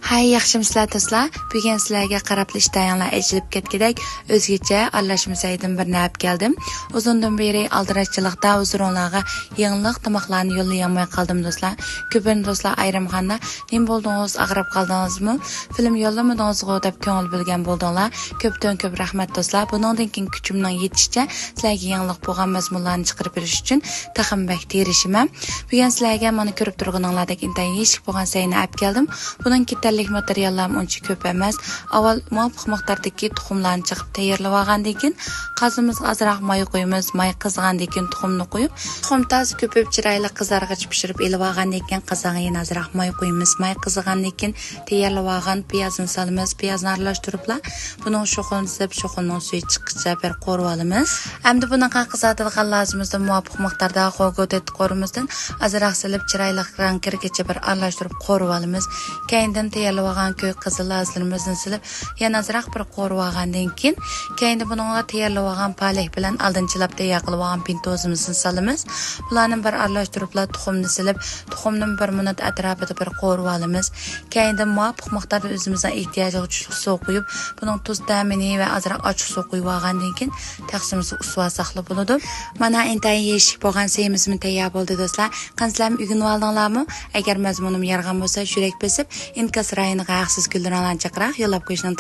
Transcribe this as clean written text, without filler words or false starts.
Hay, yaxshimisilar do'stlar? Bugun sizlarga qarab ishtayinglar ochilib ketgidek o'zgacha aralashmasaydim bir nab keldim. Uzundan beri aldirashchilikda o'zinglarga yangilik tomoqlarni yo'llayolmay qoldim do'stlar. Ko'pin do'stlar ayrimxonda nima bo'ldingiz, ag'rab qoldingizmi? Film yo'llamadingizmi deb ko'ngil bilgan bo'ldinglar. Ko'pdan ko'p rahmat do'stlar. Buningdan keyin kuchimning yetishicha sizlarga yangilik bo'lgan mazmunlarni chiqarib berish uchun taxambak terishiman. Bugun sizlarga mana ko'rib turganinglardek intay yeshik bo'lgan sayni olib keldim. Buning yetarlik materiallar uncha ko'p emas. Avval muvofiq miqdordagi tuxumlarni chiqib tayyorlab olgandan keyin qazimiz azroq may qo'yamiz. May qizgandan keyin tuxumni qo'yib, tuxum toz ko'pib chiroyli qizarg'ich pishirib elib olgandan keyin qazig'iga yana azroq may qo'yamiz. May qizgandan keyin tayyorlab olgan piyozni solamiz. Piyozni aralashtiribla buning sho'xini sizib, sho'xining suvi chiqquncha bir qo'rib olamiz. Endi bunaqa qizartirgan lazimizda muvofiq miqdorda qo'g'otet qo'rimizdan azroq silib chiroyli rang kirgacha bir aralashtirib qo'rib olamiz. Keyindan tayyorlab olgan ko'k qizil lazlarimizni silib, yana azroq bir qo'rib olgandan keyin bunga tayyorlab olgan palak bilan oldinchilab tayyor qilib olgan pintozimizni solamiz. Bularni bir aralashtirib, tuxumni silib, tuxumni 1 minut atrofida bir qo'rib olamiz. Keyindan muvofiq miqdorda o'zimizga ehtiyojiga suv quyib, buning tuz ta'mini va azroq ochiq suv quyib olgandan keyin taqsimimizni usuva saqlab bo'ladi. Mana intay yeshik bo'lgan seyimizmi tayyor bo'ldi do'stlar. Qanchlarmi o'rganib oldinglarmi? Agar mazmunim yarg'an bo'lsa, yurak besib, inkas rayini haqsiz gullarni chaqiraq yo'llab qo'yishni